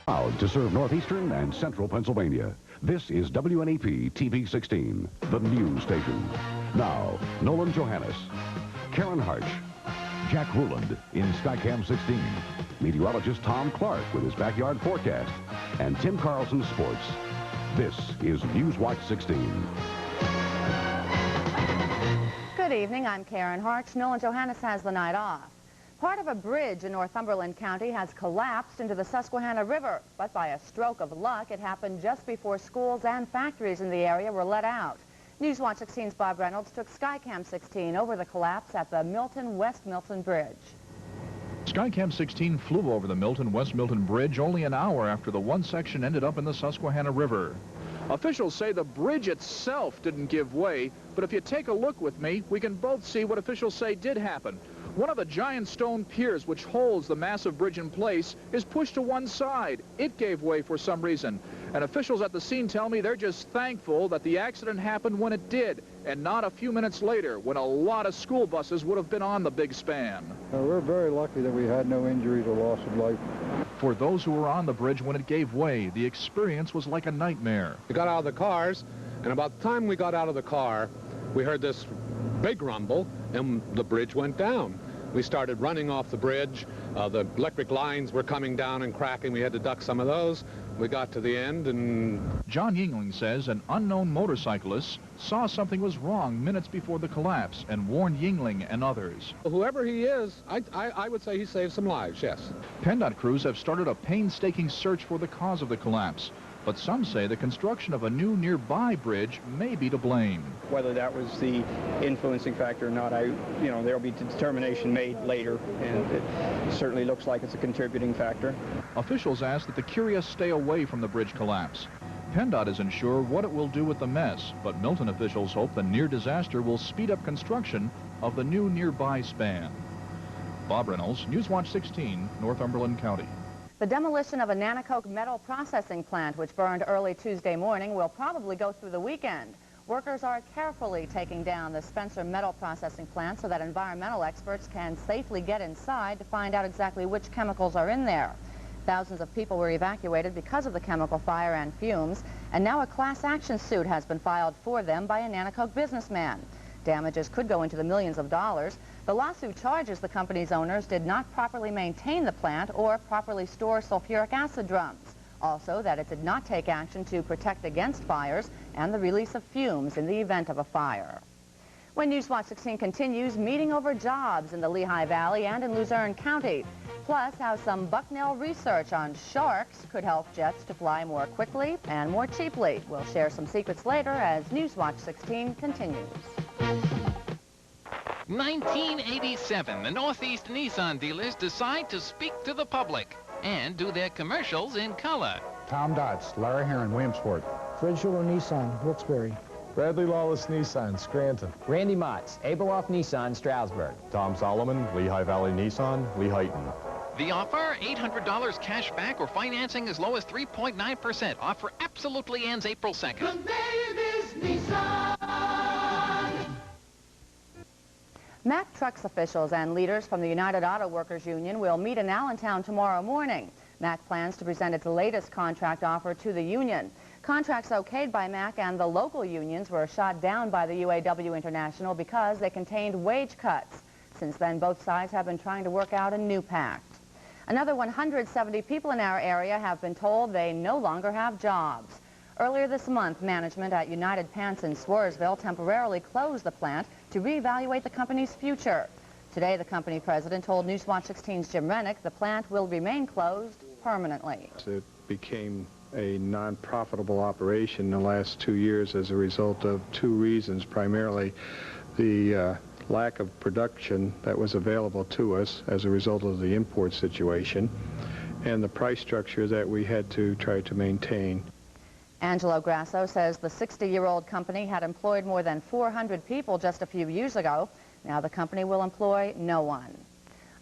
Proud to serve northeastern and central Pennsylvania. This is WNEP TV 16, the news station. Now, Nolan Johannes, Karen Harch, Jack Ruland in Skycam 16, meteorologist Tom Clark with his backyard forecast, and Tim Carlson Sports. This is Newswatch 16. Good evening, I'm Karen Harch. Nolan Johannes has the night off. Part of a bridge in Northumberland County has collapsed into the Susquehanna River, but by a stroke of luck, it happened just before schools and factories in the area were let out. Newswatch 16's Bob Reynolds took Skycam 16 over the collapse at the Milton-West Milton Bridge. Skycam 16 flew over the Milton-West Milton Bridge only an hour after the one section ended up in the Susquehanna River. Officials say the bridge itself didn't give way, but if you take a look with me, we can both see what officials say did happen. One of the giant stone piers which holds the massive bridge in place is pushed to one side. It gave way for some reason. And officials at the scene tell me they're just thankful that the accident happened when it did, and not a few minutes later when a lot of school buses would have been on the big span. We're very lucky that we had no injuries or loss of life. For those who were on the bridge when it gave way, the experience was like a nightmare. We got out of the cars, and about the time we got out of the car, we heard this big rumble, and the bridge went down. We started running off the bridge. The electric lines were coming down and cracking. We had to duck some of those. We got to the end, and... John Yingling says an unknown motorcyclist saw something was wrong minutes before the collapse and warned Yingling and others. Whoever he is, I would say he saved some lives, yes. PennDOT crews have started a painstaking search for the cause of the collapse, but some say the construction of a new nearby bridge may be to blame. Whether that was the influencing factor or not, there'll be determination made later, and it certainly looks like it's a contributing factor. Officials ask that the curious stay away from the bridge collapse. PennDOT isn't sure what it will do with the mess, but Milton officials hope the near disaster will speed up construction of the new nearby span. Bob Reynolds, Newswatch 16, Northumberland County. The demolition of a Nanticoke metal processing plant, which burned early Tuesday morning, will probably go through the weekend. Workers are carefully taking down the Spencer metal processing plant so that environmental experts can safely get inside to find out exactly which chemicals are in there. Thousands of people were evacuated because of the chemical fire and fumes, and now a class action suit has been filed for them by a Nanticoke businessman. Damages could go into the millions of dollars. The lawsuit charges the company's owners did not properly maintain the plant or properly store sulfuric acid drums. Also, that it did not take action to protect against fires and the release of fumes in the event of a fire. When Newswatch 16 continues, meeting over jobs in the Lehigh Valley and in Luzerne County. Plus, how some Bucknell research on sharks could help jets to fly more quickly and more cheaply. We'll share some secrets later as Newswatch 16 continues. 1987, the Northeast Nissan dealers decide to speak to the public and do their commercials in color. Tom Dotz, Larry Heron, Williamsport. Fred Schuler, Nissan, Wilkes-Barre. Bradley Lawless, Nissan, Scranton. Randy Motz, Abelhoff Nissan, Stroudsburg. Tom Solomon, Lehigh Valley Nissan, Lehighton. The offer, $800 cash back or financing as low as 3.9%. Offer absolutely ends April 2nd. The name is Nissan. Mack Trucks officials and leaders from the United Auto Workers Union will meet in Allentown tomorrow morning. Mack plans to present its latest contract offer to the union. Contracts okayed by Mack and the local unions were shot down by the UAW International because they contained wage cuts. Since then, both sides have been trying to work out a new pact. Another 170 people in our area have been told they no longer have jobs. Earlier this month, management at United Pants in Swarsville temporarily closed the plant to reevaluate the company's future. Today, the company president told Newswatch 16's Jim Rennick the plant will remain closed permanently. It became a non-profitable operation in the last 2 years as a result of two reasons. Primarily, the lack of production that was available to us as a result of the import situation, and the price structure that we had to try to maintain. Angelo Grasso says the 60-year-old company had employed more than 400 people just a few years ago. Now the company will employ no one.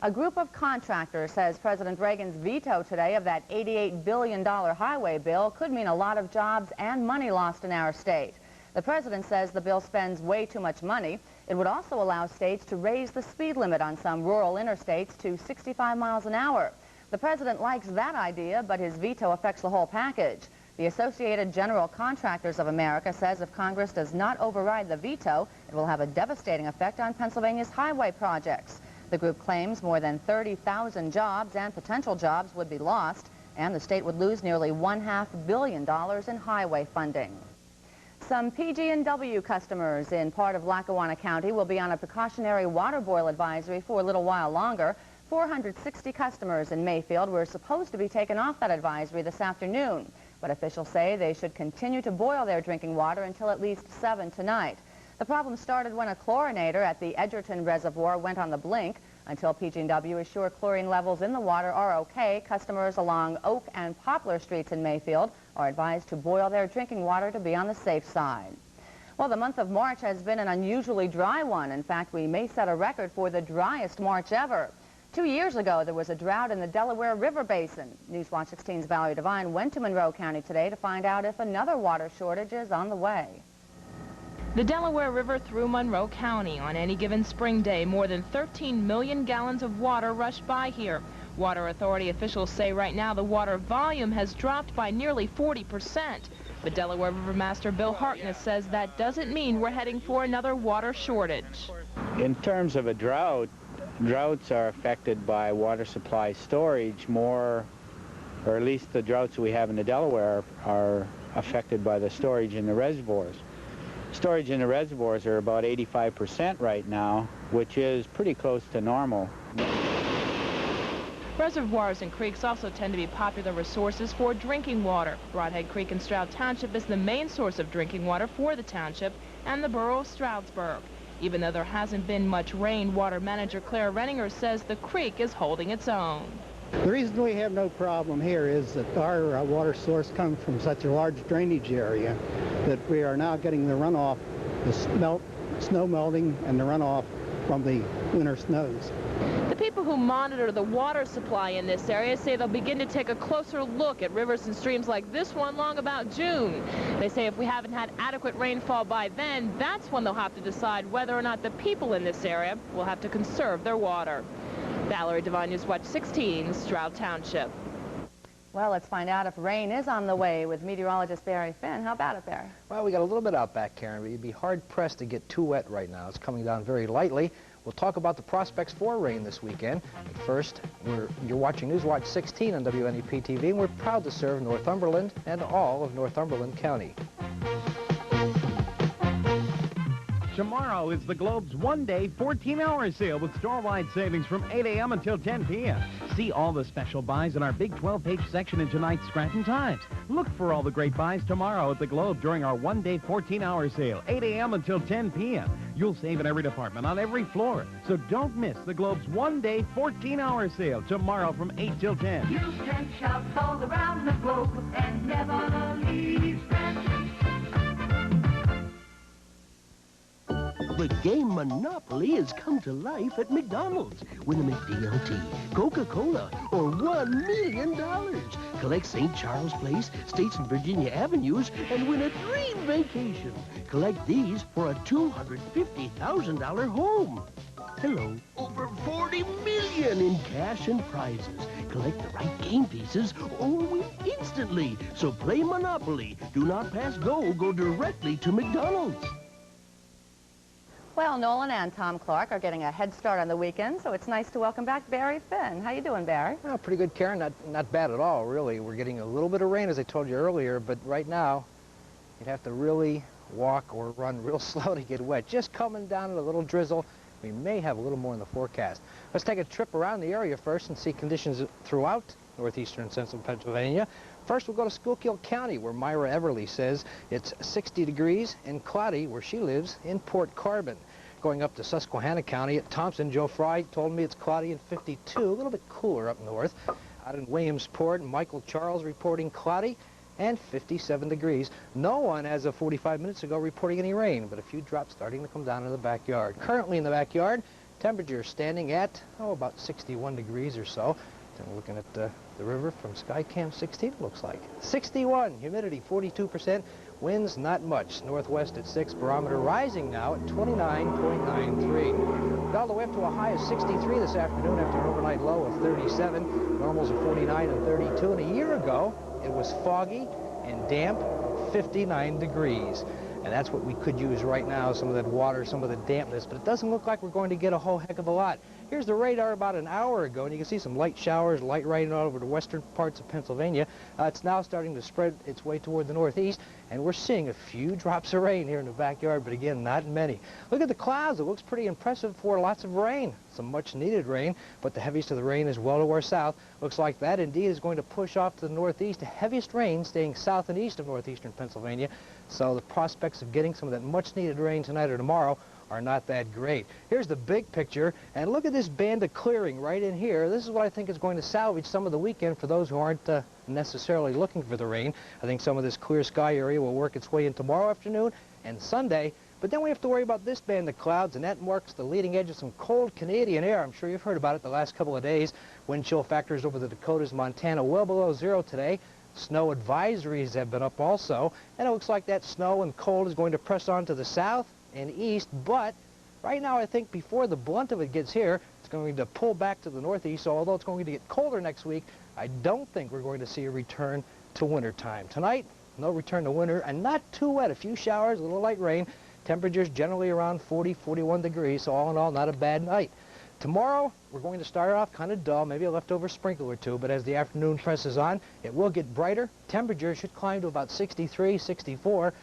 A group of contractors says President Reagan's veto today of that $88 billion highway bill could mean a lot of jobs and money lost in our state. The president says the bill spends way too much money. It would also allow states to raise the speed limit on some rural interstates to 65 miles an hour. The president likes that idea, but his veto affects the whole package. The Associated General Contractors of America says if Congress does not override the veto, it will have a devastating effect on Pennsylvania's highway projects. The group claims more than 30,000 jobs and potential jobs would be lost, and the state would lose nearly $1.5 billion in highway funding. Some PG&W customers in part of Lackawanna County will be on a precautionary water boil advisory for a little while longer. 460 customers in Mayfield were supposed to be taken off that advisory this afternoon, but officials say they should continue to boil their drinking water until at least 7 tonight. The problem started when a chlorinator at the Edgerton Reservoir went on the blink. Until PG&W is sure chlorine levels in the water are okay, customers along Oak and Poplar Streets in Mayfield are advised to boil their drinking water to be on the safe side. Well, the month of March has been an unusually dry one. In fact, we may set a record for the driest March ever. 2 years ago, there was a drought in the Delaware River Basin. Newswatch 16's Valerie Devine went to Monroe County today to find out if another water shortage is on the way. The Delaware River through Monroe County. On any given spring day, more than 13 million gallons of water rush by here. Water Authority officials say right now the water volume has dropped by nearly 40%. But Delaware River Master Bill Harkness says that doesn't mean we're heading for another water shortage. In terms of a drought, droughts are affected by water supply storage more, or at least the droughts we have in the Delaware are affected by the storage in the reservoirs. Storage in the reservoirs are about 85% right now, which is pretty close to normal. Reservoirs and creeks also tend to be popular resources for drinking water. Broadhead Creek in Stroud Township is the main source of drinking water for the township and the borough of Stroudsburg. Even though there hasn't been much rain, water manager Claire Renninger says the creek is holding its own. The reason we have no problem here is that our water source comes from such a large drainage area that we are now getting the runoff, the snow melting and the runoff from the winter snows. The people who monitor the water supply in this area say they'll begin to take a closer look at rivers and streams like this one long about June. They say if we haven't had adequate rainfall by then, that's when they'll have to decide whether or not the people in this area will have to conserve their water. Valerie Devine, Newswatch 16, Stroud Township. Well, let's find out if rain is on the way with meteorologist Barry Finn. How about it, Barry? Well, we got a little bit out back, Karen, but you'd be hard-pressed to get too wet right now. It's coming down very lightly. We'll talk about the prospects for rain this weekend. But first, you're watching Newswatch 16 on WNEP TV, and we're proud to serve Northumberland and all of Northumberland County. Tomorrow is the Globe's one-day, 14-hour sale with store-wide savings from 8 a.m. until 10 p.m. See all the special buys in our big 12-page section in tonight's Scranton Times. Look for all the great buys tomorrow at the Globe during our one-day, 14-hour sale, 8 a.m. until 10 p.m. You'll save in every department on every floor. So don't miss the Globe's one-day, 14-hour sale tomorrow from 8 till 10. You can shop all around the globe and never leave Scranton. The game Monopoly has come to life at McDonald's. Win a McDLT, Coca-Cola, or $1 million. Collect St. Charles Place, States and Virginia Avenues, and win a dream vacation. Collect these for a $250,000 home. Hello, over $40 million in cash and prizes. Collect the right game pieces or win instantly. So play Monopoly. Do not pass go. Go directly to McDonald's. Well, Nolan and Tom Clark are getting a head start on the weekend, so it's nice to welcome back Barry Finn. How you doing, Barry? Well, pretty good, Karen. Not bad at all, really. We're getting a little bit of rain, as I told you earlier, but right now, you'd have to really walk or run real slow to get wet. Just coming down in a little drizzle. We may have a little more in the forecast. Let's take a trip around the area first and see conditions throughout northeastern and central Pennsylvania. First, we'll go to Schuylkill County, where Myra Everly says it's 60 degrees, and cloudy, where she lives, in Port Carbon. Going up to Susquehanna County at Thompson, Joe Fry told me it's cloudy and 52, a little bit cooler up north. Out in Williamsport, Michael Charles reporting cloudy and 57 degrees. No one, as of 45 minutes ago, reporting any rain, but a few drops starting to come down in the backyard. Currently in the backyard, temperature standing at, about 61 degrees or so. Then looking at the river from Skycam 16, looks like. 61, humidity 42%. Winds not much. Northwest at 6, barometer rising now at 29.93. Got all the way up to a high of 63 this afternoon after an overnight low of 37. Normals are 49 and 32. And a year ago, it was foggy and damp, 59 degrees. And that's what we could use right now, some of that water, some of the dampness. But it doesn't look like we're going to get a whole heck of a lot. Here's the radar about an hour ago, and you can see some light showers, light rain all over the western parts of Pennsylvania. It's now starting to spread its way toward the northeast, and we're seeing a few drops of rain here in the backyard, but again, not many. Look at the clouds. It looks pretty impressive for lots of rain, some much-needed rain, but the heaviest of the rain is well to our south. Looks like that indeed is going to push off to the northeast. The heaviest rain staying south and east of northeastern Pennsylvania, so the prospects of getting some of that much-needed rain tonight or tomorrow are not that great. Here's the big picture, and look at this band of clearing right in here. This is what I think is going to salvage some of the weekend for those who aren't necessarily looking for the rain. I think some of this clear sky area will work its way in tomorrow afternoon and Sunday, but then we have to worry about this band of clouds, and that marks the leading edge of some cold Canadian air. I'm sure you've heard about it the last couple of days. Wind chill factors over the Dakotas, Montana, well below 0 today. Snow advisories have been up also, and it looks like that snow and cold is going to press on to the south and east, but right now I think before the blunt of it gets here, it's going to pull back to the northeast, so although it's going to get colder next week, I don't think we're going to see a return to winter time. Tonight, no return to winter, and not too wet. A few showers, a little light rain. Temperatures generally around 40, 41 degrees, so all in all, not a bad night. Tomorrow, we're going to start off kind of dull, maybe a leftover sprinkle or two, but as the afternoon presses on, it will get brighter. Temperature should climb to about 63, 64.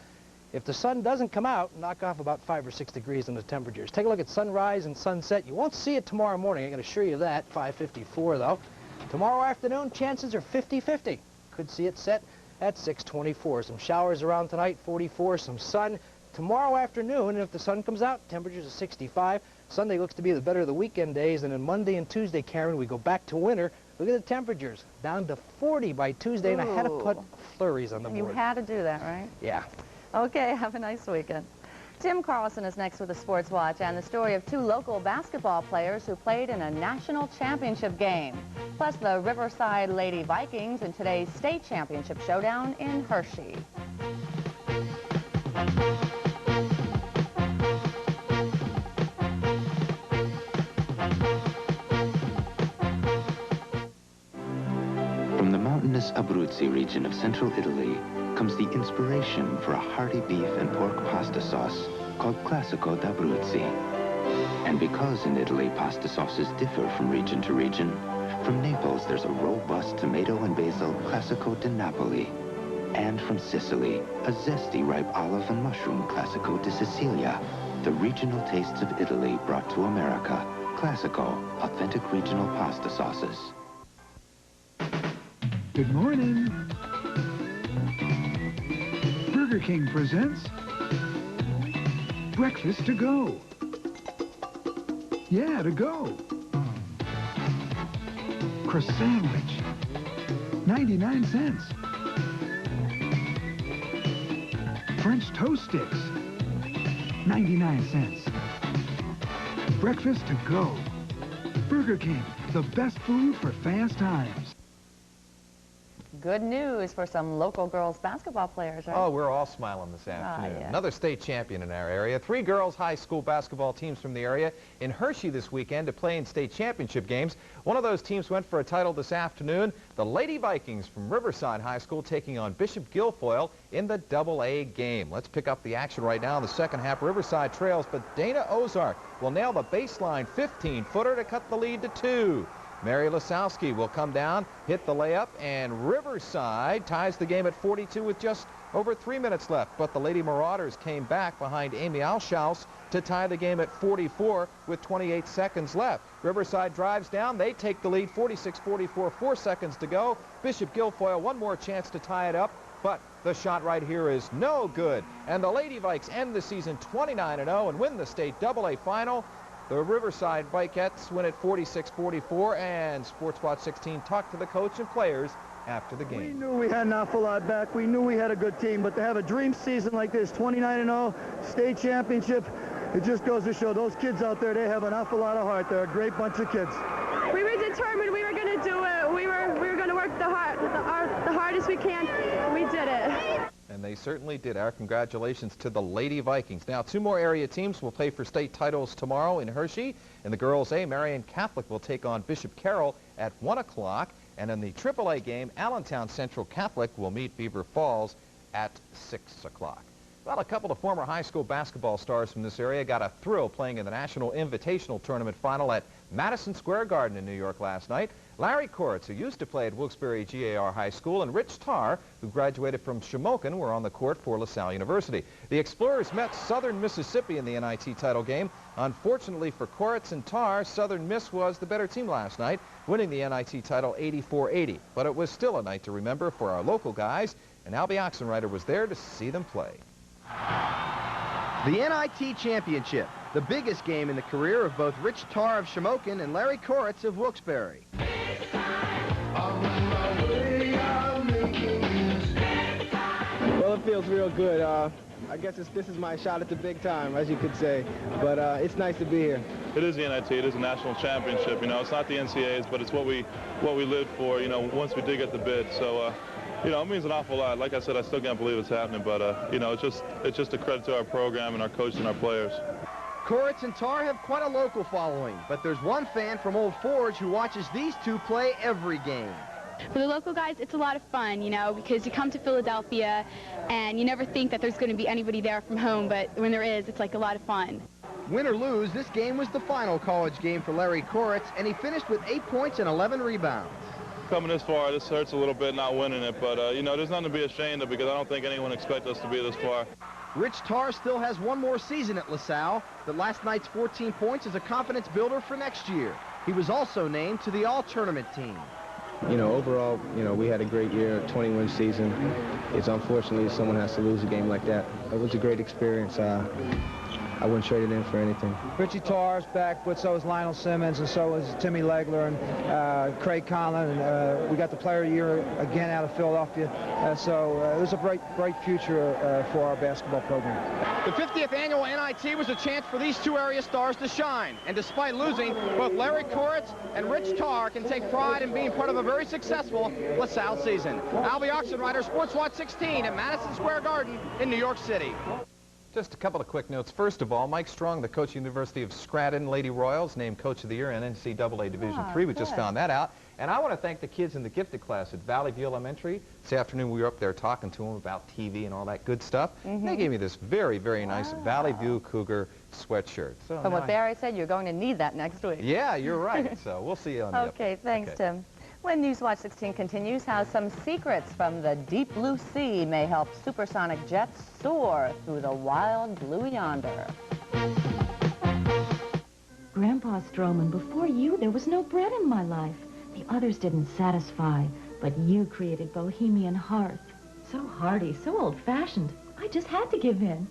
If the sun doesn't come out, knock off about 5 or 6 degrees in the temperatures. Take a look at sunrise and sunset. You won't see it tomorrow morning, I can assure you that, 5:54 though. Tomorrow afternoon, chances are 50-50. Could see it set at 6:24. Some showers around tonight, 44, some sun. Tomorrow afternoon, and if the sun comes out, temperatures are 65. Sunday looks to be the better of the weekend days, and then Monday and Tuesday, Karen, we go back to winter. Look at the temperatures, down to 40 by Tuesday, and I had to put flurries on the board. You had to do that, right? Yeah. Okay, have a nice weekend. Tim Carlson is next with a Sports Watch and the story of 2 local basketball players who played in a national championship game. Plus the Riverside Lady Vikings in today's state championship showdown in Hershey. From the mountainous Abruzzi region of central Italy comes the inspiration for a hearty beef and pork pasta sauce called Classico d'Abruzzi. And because in Italy pasta sauces differ from region to region, from Naples there's a robust tomato and basil Classico di Napoli. And from Sicily, a zesty ripe olive and mushroom Classico di Sicilia. The regional tastes of Italy brought to America. Classico, authentic regional pasta sauces. Good morning. Burger King presents Breakfast to Go. Yeah, to go. Crust sandwich, 99 cents. French toast sticks, 99 cents. Breakfast to go. Burger King, the best food for fast times. Good news for some local girls basketball players, right? Oh, we're all smiling this afternoon. Yeah. Another state champion in our area. 3 girls high school basketball teams from the area in Hershey this weekend to play in state championship games. One of those teams went for a title this afternoon. The Lady Vikings from Riverside High School taking on Bishop Guilfoyle in the AA game. Let's pick up the action right now in the second half. Riverside trails, but Dana Ozark will nail the baseline 15-footer to cut the lead to 2. Mary Lasowski will come down, hit the layup, and Riverside ties the game at 42 with just over 3 minutes left. But the Lady Marauders came back behind Amy Alshaus to tie the game at 44 with 28 seconds left. Riverside drives down. They take the lead 46-44, 4 seconds to go. Bishop Guilfoyle, one more chance to tie it up, but the shot right here is no good. And the Lady Vikes end the season 29-0 and win the state AA final. The Riverside Vikettes win at 46-44, and Sports Watch 16 talked to the coach and players after the game. We knew we had an awful lot back. We knew we had a good team, but to have a dream season like this, 29-0, state championship, it just goes to show those kids out there, they have an awful lot of heart. They're a great bunch of kids. We were determined we were going to do it. We were going to work the hardest we can. We did it. And And they certainly did. Our congratulations to the Lady Vikings. Now, 2 more area teams will play for state titles tomorrow in Hershey. In the girls A, Marion Catholic will take on Bishop Carroll at 1 o'clock. And in the AAA game, Allentown Central Catholic will meet Beaver Falls at 6 o'clock. Well, a couple of former high school basketball stars from this area got a thrill playing in the National Invitational Tournament final at Madison Square Garden in New York last night. Larry Koritz, who used to play at Wilkes-Barre GAR High School, and Rich Tarr, who graduated from Shamokin, were on the court for LaSalle University. The Explorers met Southern Mississippi in the NIT title game. Unfortunately for Koritz and Tarr, Southern Miss was the better team last night, winning the NIT title 84-80. But it was still a night to remember for our local guys, and Albie Oxenreiter was there to see them play. The NIT Championship, the biggest game in the career of both Rich Tarr of Shamokin and Larry Koritz of Wilkes-Barre. Well, it feels real good. I guess this is my shot at the big time, as you could say. But it's nice to be here. It is the NIT. It is a national championship. You know, it's not the NCAAs, but it's what we lived for. You know, once we did get the bid. So, you know, it means an awful lot. Like I said, I still can't believe it's happening. But you know, it's just a credit to our program and our coaches and our players. Koritz and Tarr have quite a local following, but there's one fan from Old Forge who watches these two play every game. For the local guys, it's a lot of fun, you know, because you come to Philadelphia and you never think that there's going to be anybody there from home, but when there is, it's like a lot of fun. Win or lose, this game was the final college game for Larry Koritz, and he finished with 8 points and 11 rebounds. Coming this far, this hurts a little bit not winning it, but, you know, there's nothing to be ashamed of because I don't think anyone expected us to be this far. Rich Tarr still has one more season at LaSalle, but last night's 14 points is a confidence builder for next year. He was also named to the all-tournament team. You know, overall, you know, we had a great year, 20-win season. It's unfortunately someone has to lose a game like that. It was a great experience. I wouldn't trade it in for anything. Richie Tarr's back, but so is Lionel Simmons, and so is Timmy Legler and Craig Conlon. And we got the Player of the Year again out of Philadelphia. So there's a bright future for our basketball program. The 50th annual NIT was a chance for these two area stars to shine. And despite losing, both Larry Koritz and Rich Tarr can take pride in being part of a very successful LaSalle season. Albie Oxenreiter, Sports Watch 16 at Madison Square Garden in New York City. Just a couple of quick notes. First of all, Mike Strong, the coach of the University of Scranton Lady Royals, named Coach of the Year in NCAA Division III. We just found that out. And I want to thank the kids in the gifted class at Valley View Elementary. This afternoon we were up there talking to them about TV and all that good stuff. They gave me this very, very nice Valley View Cougar sweatshirt. So From what Barry said, you're going to need that next week. Yeah, you're right. So we'll see you on the Okay, thanks, Tim. When Newswatch 16 continues, how some secrets from the deep blue sea may help supersonic jets soar through the wild blue yonder. Grandpa Stroman, before you, there was no bread in my life. The others didn't satisfy, but you created Bohemian Hearth. So hearty, so old-fashioned. I just had to give in.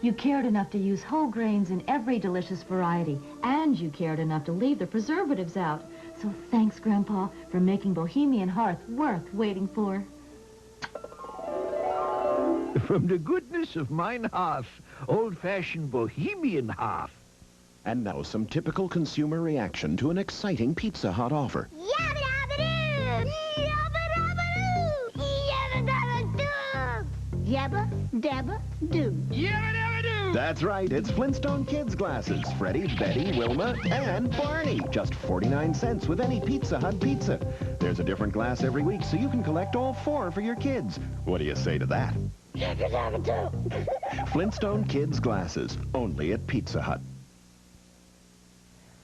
You cared enough to use whole grains in every delicious variety, and you cared enough to leave the preservatives out. So thanks, Grandpa, for making Bohemian Hearth worth waiting for. From the goodness of mine hearth, old-fashioned Bohemian Hearth. And now some typical consumer reaction to an exciting Pizza Hut offer. Yabba dabba doo. Yabba dabba doo! That's right, it's Flintstone Kids glasses. Freddie, Betty, Wilma, and Barney. Just 49 cents with any Pizza Hut pizza. There's a different glass every week, so you can collect all 4 for your kids. What do you say to that? Yabba dabba doo. Flintstone Kids glasses, only at Pizza Hut.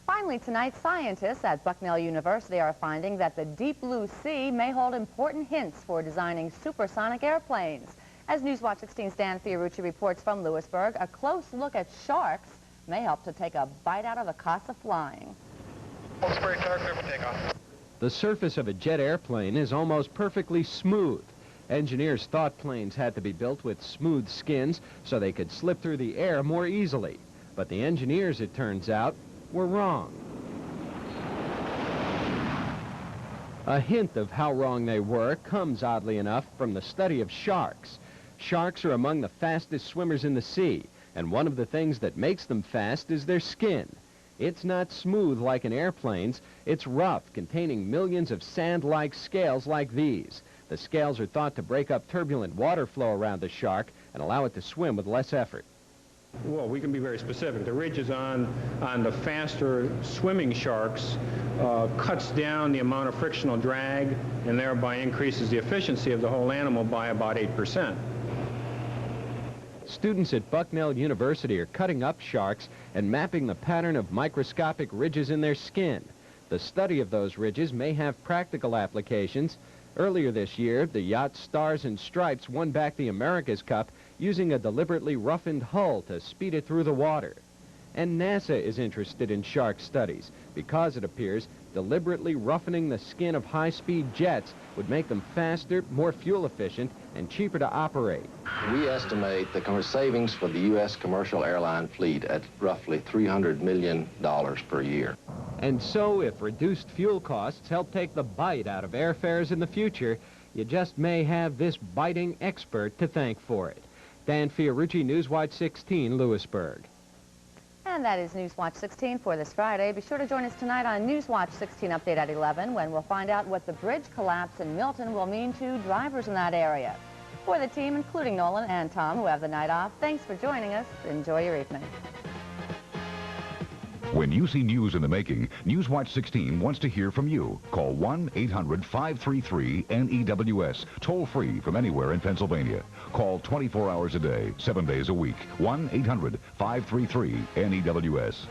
Finally tonight, scientists at Bucknell University are finding that the deep blue sea may hold important hints for designing supersonic airplanes. As Newswatch 16's Dan Fiorucci reports from Lewisburg, a close look at sharks may help to take a bite out of the cost of flying. The surface of a jet airplane is almost perfectly smooth. Engineers thought planes had to be built with smooth skins so they could slip through the air more easily. But the engineers, it turns out, were wrong. A hint of how wrong they were comes, oddly enough, from the study of sharks. Sharks are among the fastest swimmers in the sea, and one of the things that makes them fast is their skin. It's not smooth like an airplane's, it's rough, containing millions of sand-like scales like these. The scales are thought to break up turbulent water flow around the shark and allow it to swim with less effort. Well, we can be very specific. The ridges on the faster swimming sharks cuts down the amount of frictional drag and thereby increases the efficiency of the whole animal by about 8%. Students at Bucknell University are cutting up sharks and mapping the pattern of microscopic ridges in their skin. The study of those ridges may have practical applications. Earlier this year, the yacht Stars and Stripes won back the America's Cup using a deliberately roughened hull to speed it through the water. And NASA is interested in shark studies because it appears deliberately roughening the skin of high-speed jets would make them faster, more fuel-efficient, and cheaper to operate. We estimate the savings for the U.S. commercial airline fleet at roughly $300 million per year. And so, if reduced fuel costs help take the bite out of airfares in the future, you just may have this biting expert to thank for it. Dan Fiorucci, Newswatch 16, Lewisburg. And that is Newswatch 16 for this Friday. Be sure to join us tonight on Newswatch 16 Update at 11 when we'll find out what the bridge collapse in Milton will mean to drivers in that area. For the team, including Nolan and Tom, who have the night off, thanks for joining us. Enjoy your evening. When you see news in the making, Newswatch 16 wants to hear from you. Call 1-800-533-NEWS, toll-free from anywhere in Pennsylvania. Call 24 hours a day, 7 days a week. 1-800-533-NEWS.